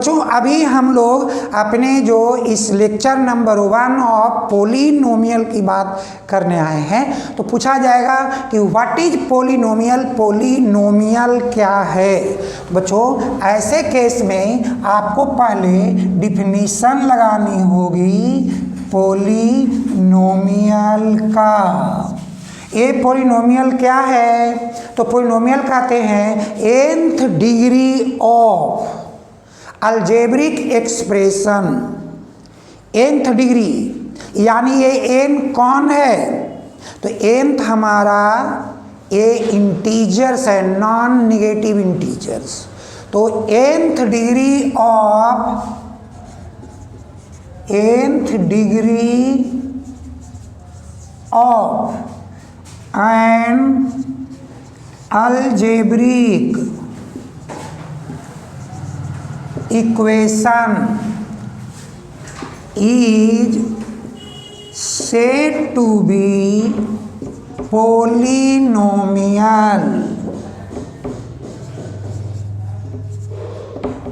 बच्चों अभी हम लोग अपने जो इस लेक्चर नंबर 1 ऑफ पोलिनोमियल की बात करने आए हैं। तो पूछा जाएगा कि व्हाट इज पोलिनोमियल, पोलिनोमियल क्या है। तो बच्चों ऐसे केस में आपको पहले डिफिनीशन लगानी होगी पोलिनोमियल का। ये पोलिनोमियल क्या है? तो पोलिनोमियल कहते हैं nth degree of algebraic expression. nth degree यानी ये n कौन है? तो nth हमारा ये इंटीजर्स है, नॉन निगेटिव इंटीजर्स। तो nth degree of an algebraic equation is said to be polynomial।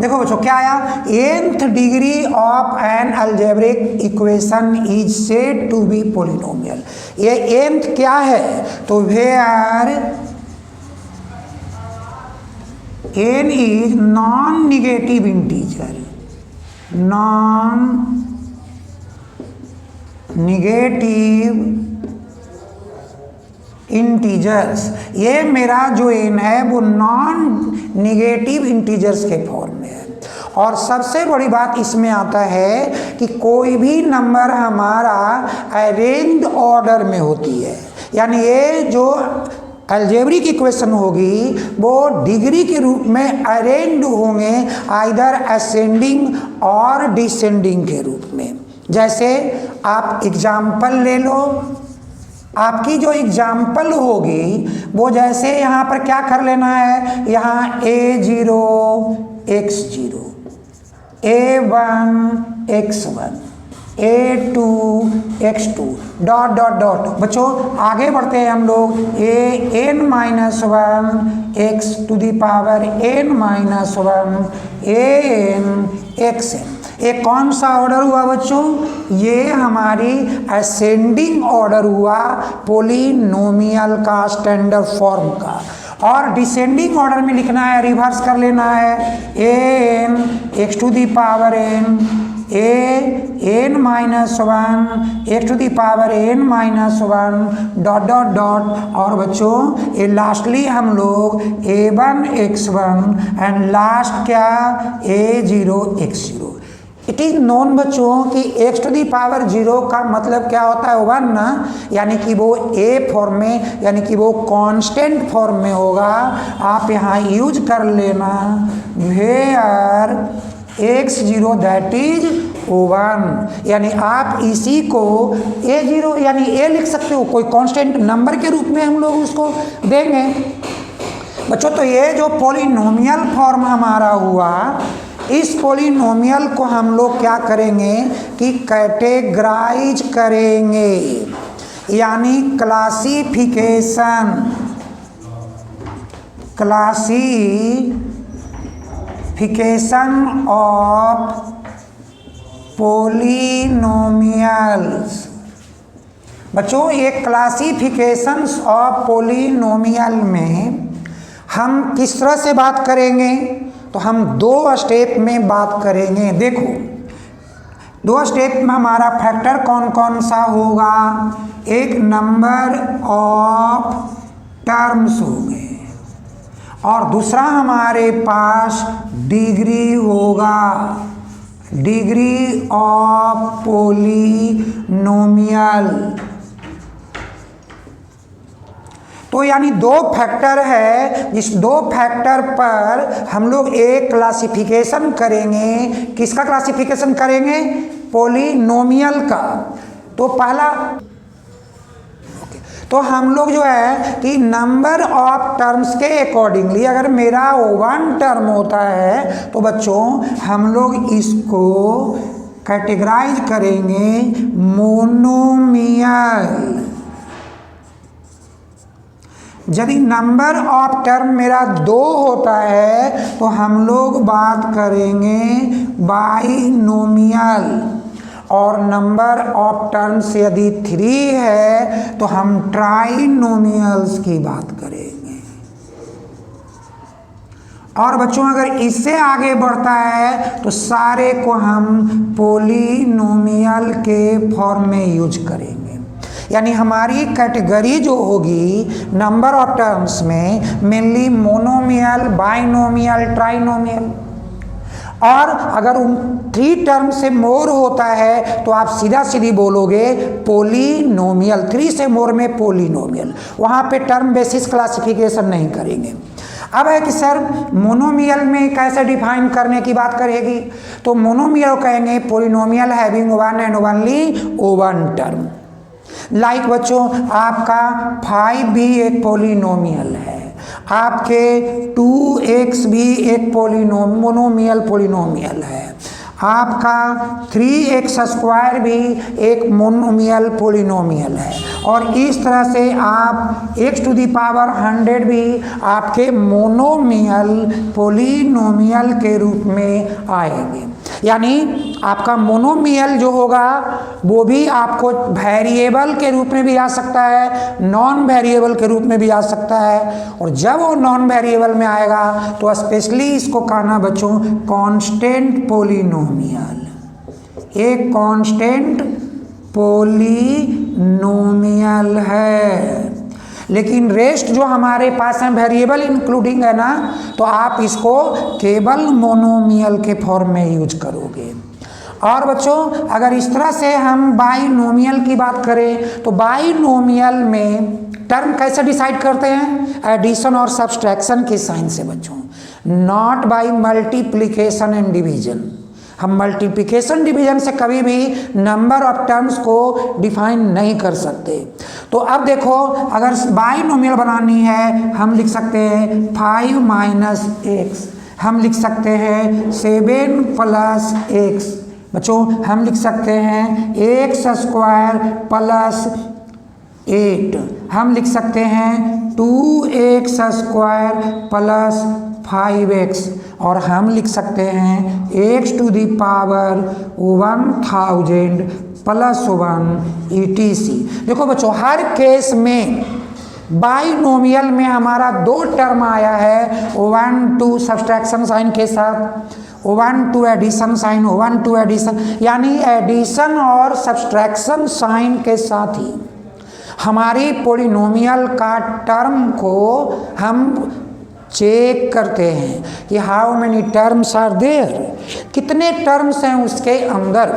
देखो बच्चों क्या आया, nth degree of an algebraic equation is said to be polynomial. ये nth क्या है? तो where n is non-negative integer, non-negative integers। ये मेरा जो n है वो नॉन निगेटिव इंटीजर्स के फॉर्म में है। और सबसे बड़ी बात इसमें आता है कि कोई भी नंबर हमारा अरेंज्ड ऑर्डर में होती है, यानी ये जो अलजेब्रिक इक्वेशन होगी वो डिग्री के रूप में अरेंज्ड होंगे, आइदर असेंडिंग और डिसेंडिंग के रूप में। जैसे आप एग्जाम्पल ले लो, आपकी जो एग्जाम्पल होगी वो जैसे यहाँ पर क्या कर लेना है, यहाँ a0 x0, a1 x1, a2 x2 dot dot dot. बच्चों आगे बढ़ते हैं हम लोग, an-1 x to the power n-1 an xn। ये कौन सा ऑर्डर हुआ बच्चों? ये हमारी असेंडिंग ऑर्डर हुआ पोलिनोमियल का, स्टैंडर्ड फॉर्म का। और डिसेंडिंग ऑर्डर में लिखना है, रिवर्स कर लेना है, an x to the power n an-1 x to the power n-1 dot dot dot. और बच्चों ये लास्टली हम लोग a1 x1 एंड लास्ट क्या a0 x0। It is known बच्चों कि x टू दी पावर 0 का मतलब क्या होता है, 1 ना, यानी कि वो a फॉर्म में, यानी कि वो कांस्टेंट फॉर्म में होगा। आप यहाँ यूज कर लेना वेयर x0 दैट इज 1, यानी आप इसी को a0 यानी a लिख सकते हो, कोई कांस्टेंट नंबर के रूप में हम लोग उसको देंगे बच्चों। तो ये जो पोलिनोमियल फॉर्म हमारा हुआ, इस पोलिनोमियल को हम लोग क्या करेंगे कि कैटेगराइज करेंगे, यानी क्लासिफिकेशन ऑफ पोलिनोमियल्स। बच्चों ये क्लासिफिकेशंस ऑफ पोलिनोमियल में हम किस तरह से बात करेंगे? तो हम 2 स्टेप में बात करेंगे। देखो 2 स्टेप में हमारा फैक्टर कौन कौन सा होगा? एक नंबर ऑफ टर्म्स होंगे और दूसरा हमारे पास डिग्री होगा, डिग्री ऑफ पोलिनोमियल। तो यानी 2 फैक्टर है, जिस 2 फैक्टर पर हम लोग एक क्लासिफिकेशन करेंगे। किसका क्लासिफिकेशन करेंगे? पोलिनोमियल का। तो पहला तो हम लोग जो है कि नंबर ऑफ टर्म्स के अकॉर्डिंगली, अगर मेरा 1 टर्म होता है तो बच्चों हम लोग इसको कैटेगराइज करेंगे मोनोमियल। यदि नंबर ऑफ टर्म मेरा 2 होता है तो हम लोग बात करेंगे बाइनोमियल, और नंबर ऑफ टर्म्स यदि 3 है तो हम ट्राइनोमियल्स की बात करेंगे। और बच्चों अगर इससे आगे बढ़ता है तो सारे को हम पोलिनोमियल के फॉर्म में यूज करेंगे। यानी हमारी कैटेगरी जो होगी नंबर ऑफ टर्म्स में मेनली मोनोमियल, बाइनोमियल, ट्राइनोमियल। और अगर उन 3 टर्म से मोर होता है तो आप सीधा सीधी बोलोगे पोलिनोमियल। 3 से मोर में पोलिनोमियल, वहाँ पे टर्म बेसिस क्लासिफिकेशन नहीं करेंगे। अब है कि सर मोनोमियल में कैसे डिफाइन करने की बात करेगी, तो मोनोमियल कहेंगे polynomial having one and only one term. Like बच्चों आपका 5 भी एक पोलिनोमियल है, आपके 2x भी एक मोनोमियल पोलिनोमियल है, आपका 3x² भी एक मोनोमियल पोलिनोमियल है, और इस तरह से आप x⁻100 भी आपके मोनोमियल पोलिनोमियल के रूप में आएंगे। यानी आपका मोनोमियल जो होगा वो भी आपको वेरिएबल के रूप में भी आ सकता है, नॉन वेरिएबल के रूप में भी आ सकता है। और जब वो नॉन वेरिएबल में आएगा तो स्पेशली इसको कहना बच्चों कांस्टेंट पोलिनोमियल, एक कांस्टेंट पोलिनोमियल है। लेकिन रेस्ट जो हमारे पास है वेरिएबल इंक्लूडिंग है ना, तो आप इसको केवल मोनोमियल के फॉर्म में यूज करोगे। और बच्चों अगर इस तरह से हम बाइनोमियल की बात करें तो बाइनोमियल में टर्म कैसे डिसाइड करते हैं, एडिशन और सब्सट्रैक्शन के साइन से बच्चों, not by multiplication and division. हम मल्टीप्लिकेशन डिवीजन से कभी भी नंबर ऑफ टर्म्स को डिफाइन नहीं कर सकते। तो अब देखो अगर बाइनोमियल बनानी है हम लिख सकते हैं 5 - x, हम लिख सकते हैं 7 + x, बच्चों हम लिख सकते हैं x² + 8, हम लिख सकते हैं 2x² + 5x, और हम लिख सकते हैं x⁻1000 + 1 etc। देखो बच्चों हर केस में बाइनोमियल में हमारा 2 टर्म आया है, 1 2 सब्सट्रैक्शन साइन के साथ, 1 2 एडिशन साइन, 1 2 एडिशन, यानी एडिशन और सब्सट्रैक्शन साइन के साथ ही हमारी पोलिनोमियल का टर्म को हम चेक करते हैं कि how many terms are there, कितने टर्म्स हैं उसके अंदर।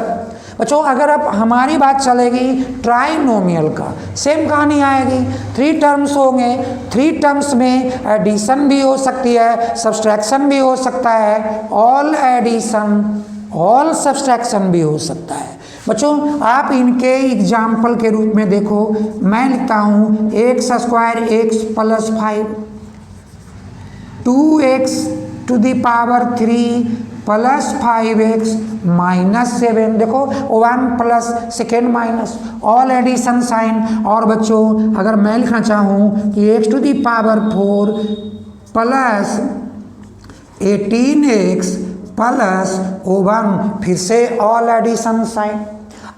बच्चों अगर अब हमारी बात चलेगी ट्राइनोमियल का, सेम कहानी आएगी, 3 टर्म्स होंगे, 3 टर्म्स में एडिशन भी हो सकती है, सब्सट्रैक्शन भी हो सकता है, ऑल एडिशन ऑल सब्सट्रैक्शन भी हो सकता है। बच्चों आप इनके एग्जाम्पल के रूप में देखो, मैं लिखता हूँ x² x + 5, 2x⁻³ + 5x - 7, देखो 1 plus second minus all addition sign. और बच्चों अगर मैं लिखना चाहूँ कि x⁻4 + 18x + 1, फिर से ऑल एडिशन साइन।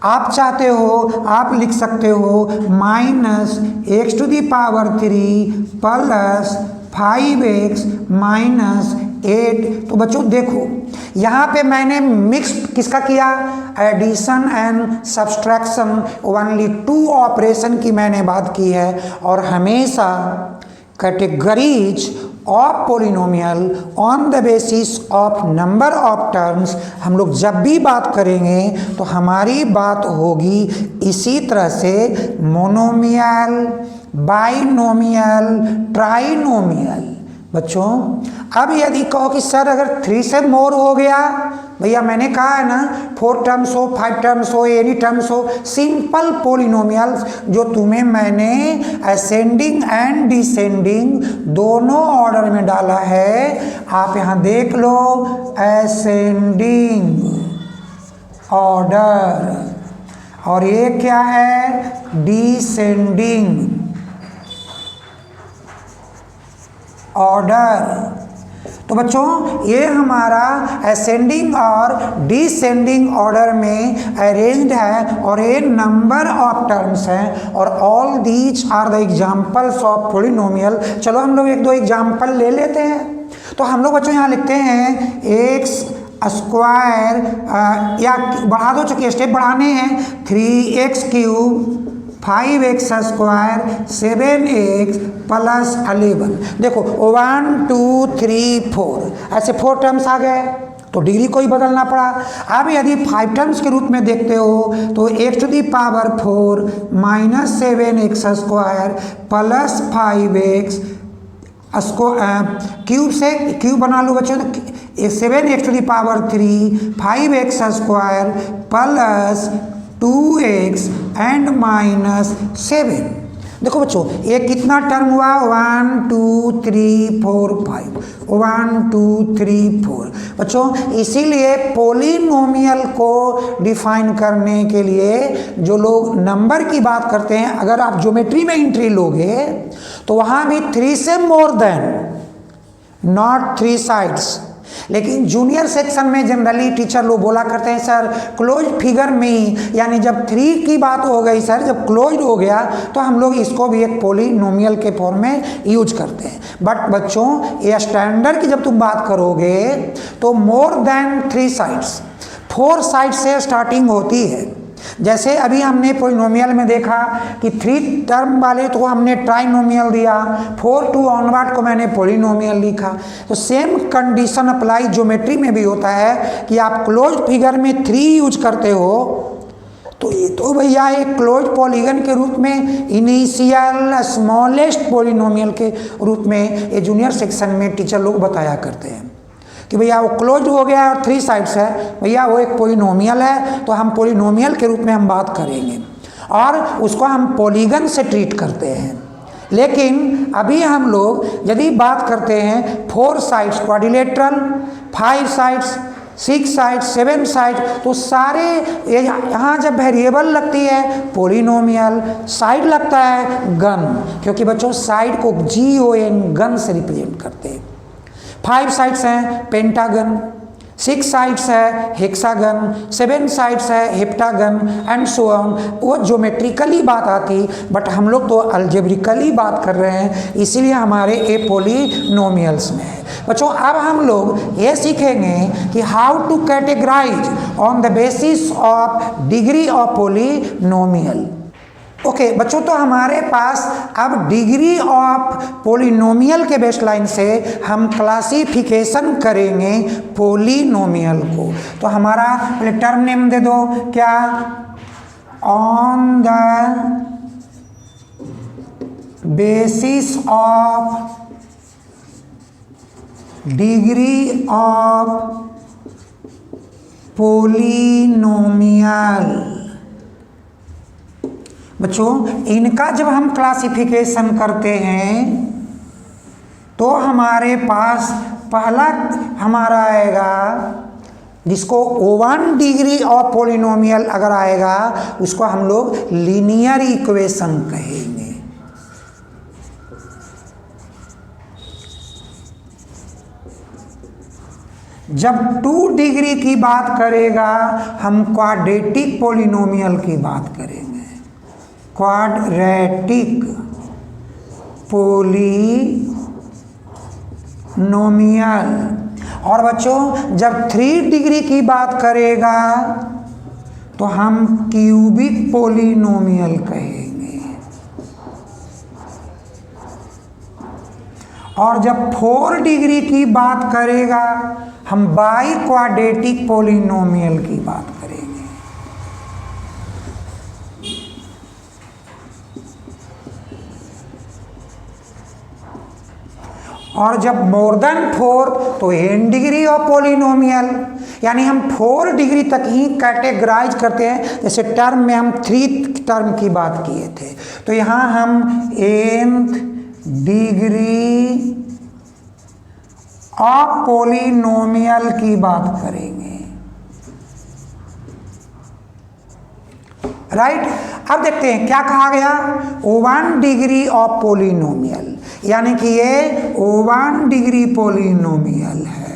आप चाहते हो आप लिख सकते हो -x⁻³ + 5x - 8। तो बच्चों देखो यहाँ पे मैंने मिक्स किसका किया, addition and subtraction, only 2 operation की मैंने बात की है। और हमेशा categories of polynomial on the basis of number of terms हम लोग जब भी बात करेंगे तो हमारी बात होगी इसी तरह से मोनोमियल, बाइनोमियल, ट्राइनोमियल। बच्चों अब यदि कहो कि सर अगर 3 से मोर हो गया, भैया मैंने कहा है ना 4 टर्म्स हो, 5 टर्म्स हो, एनी टर्म्स हो, सिंपल पोलिनोमियल्स जो तुम्हें मैंने असेंडिंग एंड डिसेंडिंग दोनों ऑर्डर में डाला है। आप यहाँ देख लो असेंडिंग ऑर्डर, और ये क्या है डिसेंडिंग ऑर्डर। तो बच्चों ये हमारा असेंडिंग और डिसेंडिंग ऑर्डर में अरेंज्ड है और ये नंबर ऑफ टर्म्स हैं और all these are the examples of polynomial. चलो हम लोग एक दो एग्जाम्पल ले लेते हैं। तो हम लोग बच्चों यहाँ लिखते हैं एक्स स्क्वायर या बढ़ा दो, चूंकि स्टेप बढ़ाने हैं, 3x cube 5x square 7x plus 11। देखो 1 2 3 4 ऐसे 4 टर्म्स आ गए तो डिग्री को ही बदलना पड़ा। अब यदि 5 टर्म्स के रूप में देखते हो तो x to the power 4 minus 7x square plus 5x cube से क्यूब बना लो बच्चों, तो 7x to the power 3 5x square plus 2x and minus 7। देखो बच्चों ये कितना टर्म हुआ, 1 2 3 4 5, 1 2 3 4। बच्चों इसीलिए पॉलिनोमियल को डिफाइन करने के लिए जो लोग नंबर की बात करते हैं, अगर आप ज्योमेट्री में एंट्री लोगे तो वहाँ भी 3 से मोर देन, नॉट 3 साइड्स। लेकिन जूनियर सेक्शन में जनरली टीचर लोग बोला करते हैं सर क्लोज फिगर में, यानी जब 3 की बात हो गई सर, जब क्लोज हो गया तो हम लोग इसको भी एक पॉलिनोमियल के फॉर्म में यूज करते हैं। बट बच्चों ये स्टैंडर्ड की जब तुम बात करोगे तो मोर देन 3 साइड्स, 4 साइड से स्टार्टिंग होती है। जैसे अभी हमने पॉलिनोमियल में देखा कि 3 टर्म वाले तो हमने ट्राइनोमियल दिया, 4 टू ऑनवर्ड को मैंने पॉलिनोमियल लिखा। तो सेम कंडीशन अप्लाई ज्योमेट्री में भी होता है कि आप क्लोज फिगर में 3 यूज करते हो तो ये तो भैया एक क्लोज पॉलीगन के रूप में, इनिशियल स्मॉलेस्ट पॉलिनोमियल के रूप में ये जूनियर सेक्शन में टीचर लोग बताया करते हैं कि भैया वो क्लोज हो गया और 3 साइड्स है, भैया वो एक पॉलिनोमियल है, तो हम पॉलिनोमियल के रूप में हम बात करेंगे और उसको हम पॉलीगन से ट्रीट करते हैं। लेकिन अभी हम लोग यदि बात करते हैं 4 sides quadrilateral, 5 sides, 6 sides, 7 sides, तो सारे यहाँ जब वेरिएबल लगती है पॉलिनोमियल, साइड लगता है गन, क्योंकि बच्चों साइड को GON गन से रिप्रेजेंट करते हैं। 5 साइड्स हैं पेंटागन, 6 साइड्स है हेक्सागन, 7 साइड्स है हेप्टागन एंड सो ऑन। वो ज्योमेट्रिकली बात आती, बट हम लोग तो अलजेब्रिकली बात कर रहे हैं, इसीलिए हमारे ए पॉलिनोमियल्स में है। बच्चों अब हम लोग ये सीखेंगे कि how to categorize on the basis of degree of polynomial. Okay बच्चों, तो हमारे पास अब डिग्री ऑफ पॉलिनोमियल के बेसलाइन से हम क्लासिफिकेशन करेंगे पॉलिनोमियल को। तो हमारा पहले टर्म नेम दे दो, क्या, on the basis of degree of polynomial. बच्चों इनका जब हम क्लासिफिकेशन करते हैं तो हमारे पास पहला हमारा आएगा, जिसको 1 डिग्री ऑफ पॉलिनोमियल अगर आएगा उसको हम लोग लीनियर इक्वेशन कहेंगे। जब 2 डिग्री की बात करेगा हम क्वाड्रेटिक पॉलिनोमियल की बात करेंगे, क्वाड्रेटिक पॉलिनोमियल। और बच्चों जब 3 डिग्री की बात करेगा तो हम क्यूबिक पॉलिनोमियल कहेंगे, और जब 4 डिग्री की बात करेगा हम बाई क्वाड्रेटिक पॉलिनोमियल की बात करेंगे। और जब मोर देन 4 तो n डिग्री ऑफ पॉलिनोमियल, यानी हम 4 डिग्री तक ही कैटेगराइज करते हैं। जैसे टर्म में हम 3 टर्म की बात किए थे, तो यहाँ हम nth डिग्री ऑफ पॉलिनोमियल की बात करेंगे, राइट। अब देखते हैं क्या कहा गया, 1 डिग्री ऑफ पॉलिनोमियल, यानी कि ये 1 डिग्री पॉलिनोमियल है।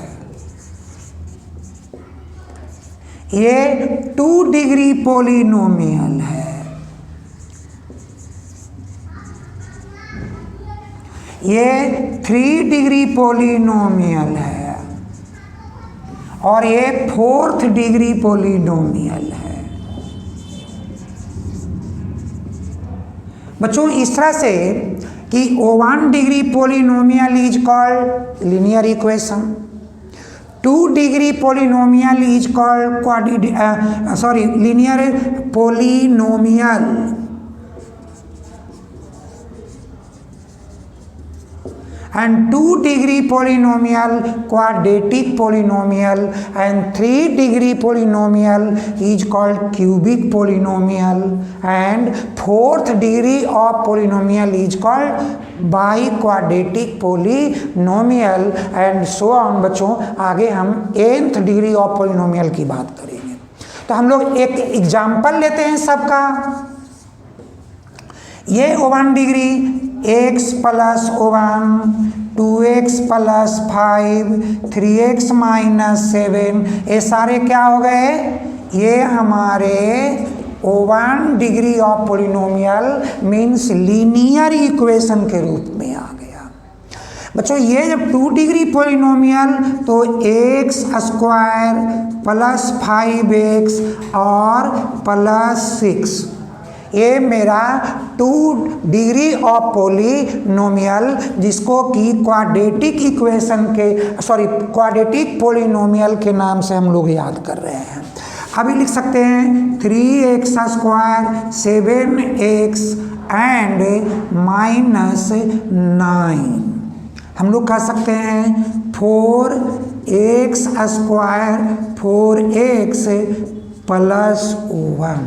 ये 2 डिग्री पॉलिनोमियल है। ये 3 डिग्री पॉलिनोमियल है और ये 4th डिग्री पॉलिनोमियल है। बच्चों इस तरह से कि 1 degree polynomial is called linear equation, 2 degree polynomial is called linear polynomial, and 2 degree polynomial quadratic polynomial, and 3 degree polynomial is called cubic polynomial, and 4th degree of polynomial is called biquadratic polynomial, and so on। बच्चों आगे हम nth degree of polynomial की बात करेंगे। तो हम लोग एक एग्जाम्पल लेते हैं सबका। ये 1 degree x plus 1, 2x plus 5, 3x minus 7, ये सारे क्या हो गए? ये हमारे 1 degree of polynomial means linear equation के रूप में आ गया। बच्चों ये जब 2 डिग्री पोलिनोमियल तो x स्क्वायर प्लस 5x और प्लस 6, ये मेरा 2 डिग्री ऑफ पोलिनोमियल जिसको कि क्वाड्रेटिक पोलिनोमियल के नाम से हम लोग याद कर रहे हैं। अभी लिख सकते हैं 3x square 7x and minus 9। हम लोग कह सकते हैं 4x स्क्वायर 4x प्लस 1।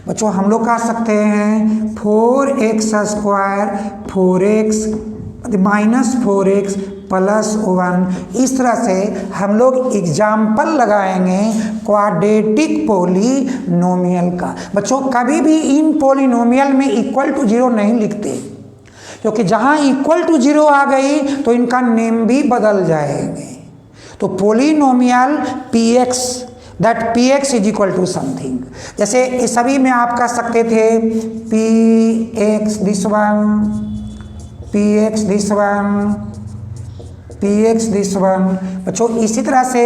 बच्चों हम लोग कह सकते हैं 4x square 4x minus 4x plus 1। इस तरह से हम लोग एग्जाम्पल लगाएंगे क्वाड्रेटिक पोलिनोमियल का। बच्चों कभी भी इन पोलिनोमियल में इक्वल टू 0 नहीं लिखते, क्योंकि जहाँ इक्वल टू 0 आ गई तो इनका नेम भी बदल जाएंगे। तो polynomial px, that px is equal to something, जैसे इस सभी में आप कह सकते थे px this one, px this one, px this one. बच्चों इसी तरह से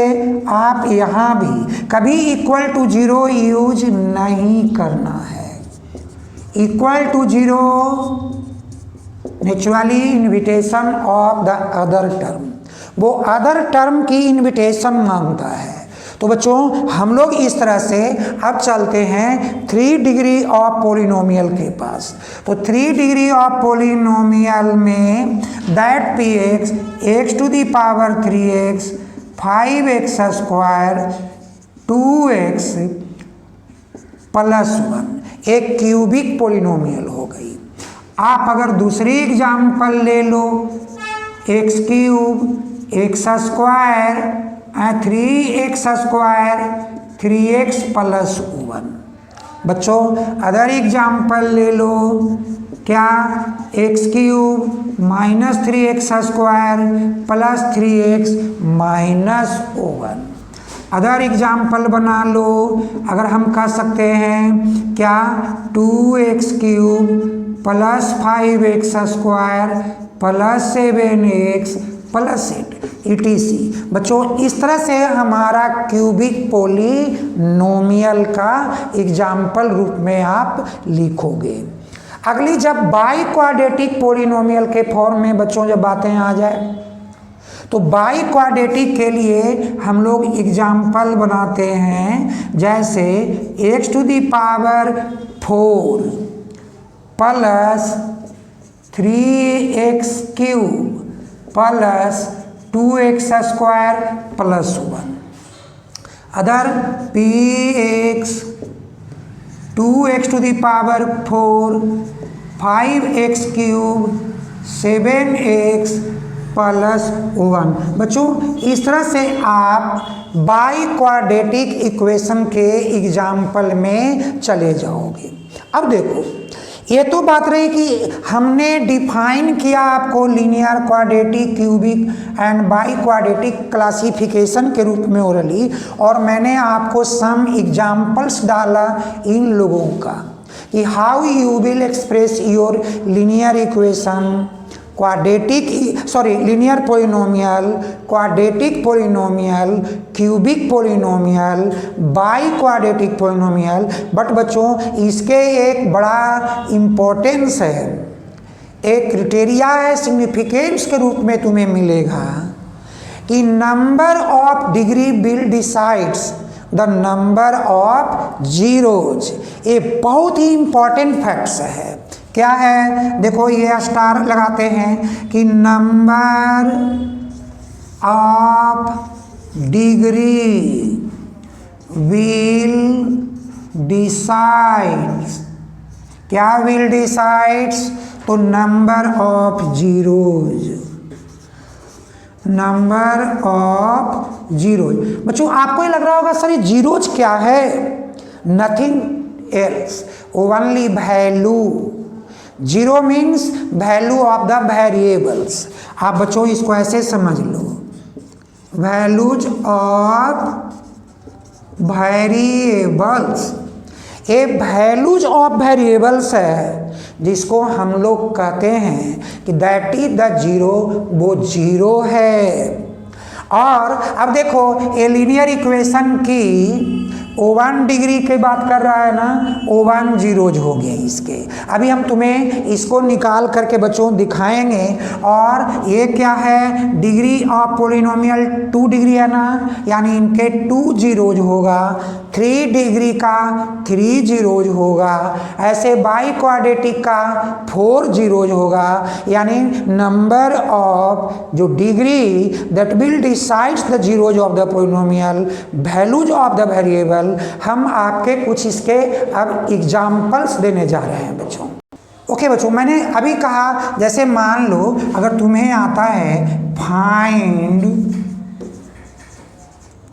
आप यहाँ भी कभी इक्वल टू 0 यूज नहीं करना है। Equal to 0 naturally invitation of the other term, वो अदर टर्म की इन्विटेशन मांगता है। तो बच्चों हम लोग इस तरह से अब चलते हैं 3 डिग्री ऑफ पोलिनोमियल के पास। तो 3 डिग्री ऑफ पोलिनोमियल में that px x to the power 3x 5x square 2x plus 1 एक क्यूबिक पोलिनोमियल हो गई। आप अगर दूसरी एग्जाम्पल ले लो x cube x square 3x square 3x plus 1। बच्चों अदर एग्जाम्पल ले लो, क्या x cube minus 3x square plus 3x minus 1। Other example बना लो, अगर हम कह सकते हैं क्या 2x cube plus 5x square plus 7x plus 8 etc। बच्चों इस तरह से हमारा क्यूबिक पोलिनोमियल का एग्जाम्पल रूप में आप लिखोगे। अगली जब बाई क्वाड्रेटिक पोलिनोमियल के फॉर्म में बच्चों जब बातें आ जाए तो बाई क्वाड्रेटिक के लिए हम लोग एग्जाम्पल बनाते हैं, जैसे x to the power 4 plus 3x cube plus 2x square plus 1। Other px 2x to the power 4 5x cube 7x plus 1। बच्चों इस तरह से आप बाई क्वाड्रेटिक इक्वेशन के एग्जाम्पल में चले जाओगे। अब देखो ये तो बात रही कि हमने डिफाइन किया आपको linear, quadratic, cubic and by quadratic classification के रूप में ओरली, और मैंने आपको सम एग्जाम्पल्स डाला इन लोगों का कि how you will express your linear equation, linear polynomial, quadratic polynomial, cubic polynomial, by quadratic polynomial. But बच्चों इसके एक बड़ा इम्पोर्टेंस है, एक क्राइटेरिया है, सिग्निफिकेंस के रूप में तुम्हें मिलेगा कि number of degree will decides the number of zeros. ये बहुत ही इंपॉर्टेंट फैक्ट्स है। क्या है? देखो ये स्टार लगाते हैं कि number of degree will decides, क्या विल डिसाइड्स? तो number of zeros, number of zeros. बच्चों आपको ये लग रहा होगा सर ये जीरोज क्या है? Nothing else, only value. Zero means value of the variables. आप बच्चों इसको ऐसे समझ लो, वैल्यूज ऑफ वेरिएबल्स। ये वैल्यूज ऑफ वेरिएबल्स है जिसको हम लोग कहते हैं कि दैट इज द जीरो, वो जीरो है। और अब देखो ये लीनियर इक्वेशन की O1 डिग्री की बात कर रहा है ना, O1 जीरोज हो गए इसके। अभी हम तुम्हें इसको निकाल करके बच्चों दिखाएंगे। और ये क्या है? डिग्री ऑफ पोलिनोमियल 2 डिग्री है ना, यानी इनके 2 जीरोज होगा। 3 डिग्री का 3 जीरोज होगा। ऐसे बाई क्वाड्रेटिक का 4 जीरोज होगा। यानी नंबर ऑफ जो degree that will decides the zeros of the polynomial, values of the variable. हम आपके कुछ इसके अब एग्जाम्पल्स देने जा रहे हैं बच्चों। ओके बच्चों, मैंने अभी कहा जैसे मान लो अगर तुम्हें आता है फाइंड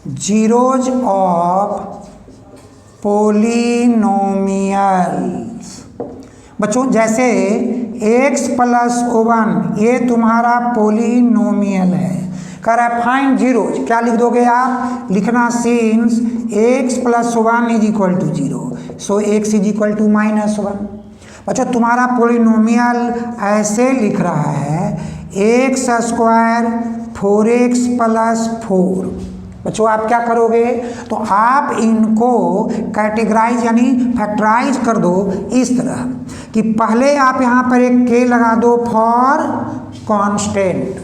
जीरोज ऑफ पोलिनोमियल्स। बच्चों जैसे x प्लस 1 ये तुम्हारा पोलिनोमियल है, कह रहा है फाइंड जीरोज। क्या लिख दोगे आप? लिखना since x plus 1 is equal to 0, so x is equal to -1। बच्चों तुम्हारा पोलिनोमियल ऐसे लिख रहा है x स्क्वायर 4x प्लस 4। बच्चों आप क्या करोगे? तो आप इनको कैटेगराइज यानी फैक्टराइज कर दो इस तरह कि पहले आप यहाँ पर एक k लगा दो फॉर कांस्टेंट।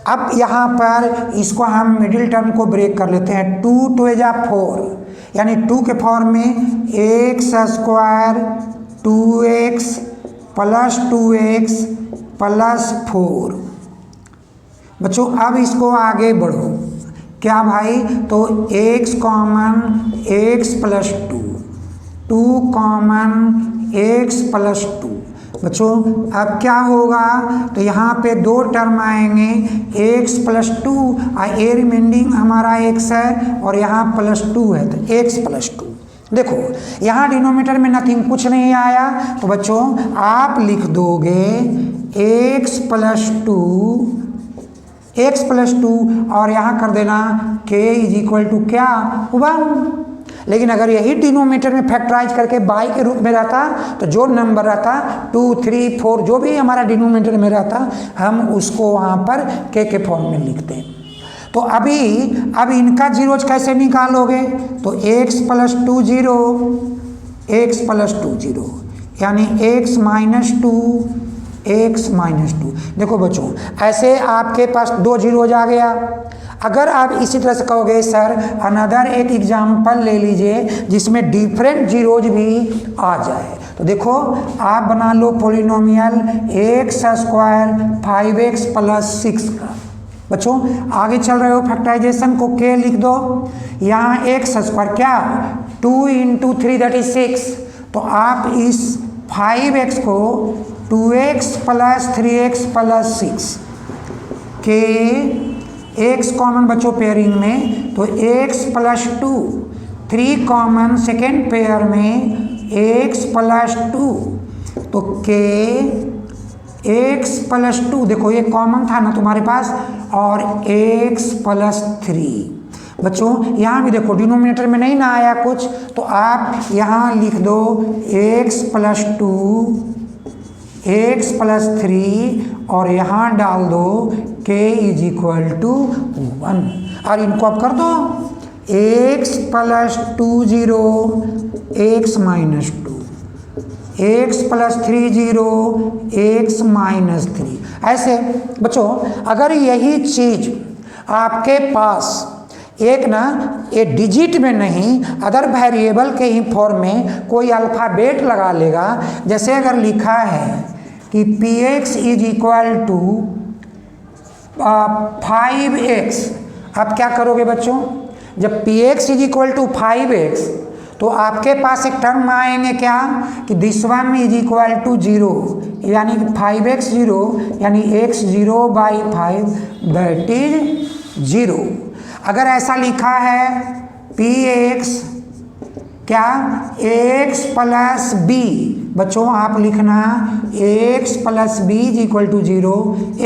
अब यहाँ पर इसको हम मिडिल टर्म को ब्रेक कर लेते हैं। 2 2 जा 4, यानी 2 के फॉर्म में x square 2x plus 2x plus 4। बच्चों अब इसको आगे बढ़ो। क्या भाई? तो x common x plus 2, 2 common x plus 2। बच्चों अब क्या होगा? तो यहाँ पे 2 टर्म आएंगे, x प्लस 2 और ए रिमेंडिंग हमारा x है और यहाँ प्लस 2 है तो x प्लस 2। देखो यहाँ डिनोमिनेटर में नथिंग, कुछ नहीं आया, तो बच्चों आप लिख दोगे x प्लस 2 और यहाँ कर देना k इज इक्वल टू क्या? 1। लेकिन अगर यही डिनोमिनेटर में फैक्टराइज करके बाई के रूप में रहता तो जो नंबर रहता 2 3 4 जो भी हमारा डिनोमिनेटर में रहता हम उसको वहाँ पर k के फॉर्म में लिखते। तो अब इनका जीरोज कैसे निकालोगे? तो x प्लस 2 0, x प्लस 2 0, यानी x माइनस 2। देखो बच्चों ऐसे आपके पास 2 जीरोज आ गया। अगर आप इसी तरह से कहोगे सर अनदर एक एग्जाम्पल ले लीजिए जिसमें डिफरेंट जीरोज भी आ जाए, तो देखो आप बना लो polynomial x square 5x plus 6 का। बच्चों आगे चल रहे हो फैक्टराइजेशन को k लिख दो। यहाँ x स्क्वायर क्या 2 × 3 दैट इज 6, तो आप इस 5x को 2x प्लस 3x प्लस 6 के x कॉमन बच्चों पेयरिंग में, तो x plus 2, 3 common second pair में एक्स प्लस 2, तो के एक्स प्लस 2, देखो ये कॉमन था ना तुम्हारे पास, और एक्स प्लस 3। बच्चों यहाँ भी देखो डिनोमिनेटर में नहीं ना आया कुछ, तो आप यहाँ लिख दो एक्स प्लस 2 एक्स प्लस 3 और यहाँ डाल दो k इज इक्वल टू 1, और इनको अब कर दो x plus 2 0 x minus 2, x plus 3 0 x minus 3। ऐसे बच्चों अगर यही चीज आपके पास एक ना ये डिजिट में नहीं अदर वेरिएबल के ही फॉर्म में कोई अल्फ़ाबेट लगा लेगा, जैसे अगर लिखा है कि P X is equal to 5x, आप क्या करोगे बच्चों, जब P X is equal to 5x तो आपके पास एक टर्म आएंगे क्या कि this one is equal to 0, यानी कि 5x 0 यानी x 0 बाई 5 दैट इज 0। अगर ऐसा लिखा है पी एक्स क्या x प्लस बी, बच्चों आप लिखना x plus b is equal to 0,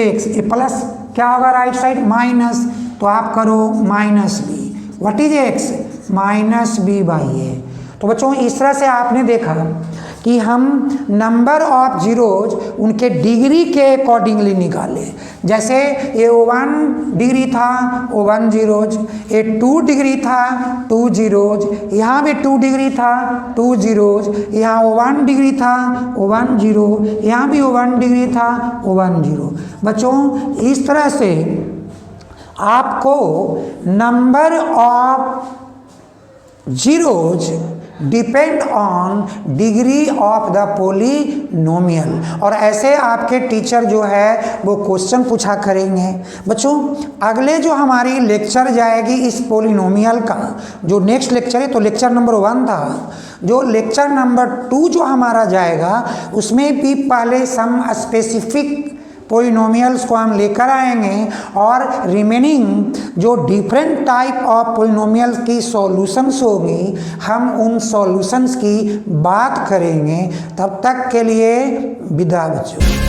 x a plus क्या होगा राइट साइड माइनस, तो आप करो minus b, what is x minus b by a. तो बच्चों इस तरह से आपने देखा कि हम नंबर ऑफ जीरोज उनके डिग्री के अकॉर्डिंगली निकाले, जैसे ये 1 डिग्री था वो 1 जीरोज, ये 2 डिग्री था 2 जीरोज, यहाँ भी 2 डिग्री था 2 जीरोज, यहाँ 1 डिग्री था 1 जीरो, यहाँ भी 1 डिग्री था 1 जीरो। बच्चों इस तरह से आपको number of zeros depend on degree of the polynomial, और ऐसे आपके टीचर जो है वो क्वेश्चन पूछा करेंगे। बच्चों अगले जो हमारी लेक्चर जाएगी इस पोलिनोमियल का, जो नेक्स्ट लेक्चर है तो लेक्चर नंबर 1 था, जो लेक्चर नंबर 2 जो हमारा जाएगा उसमें भी पहले सम स्पेसिफिक पोलिनोमियल्स को हम लेकर आएंगे और रिमेनिंग जो डिफरेंट टाइप ऑफ पोलिनोमियल्स की सॉल्यूशंस होगी हम उन सॉल्यूशंस की बात करेंगे। तब तक के लिए विदा बच्चों।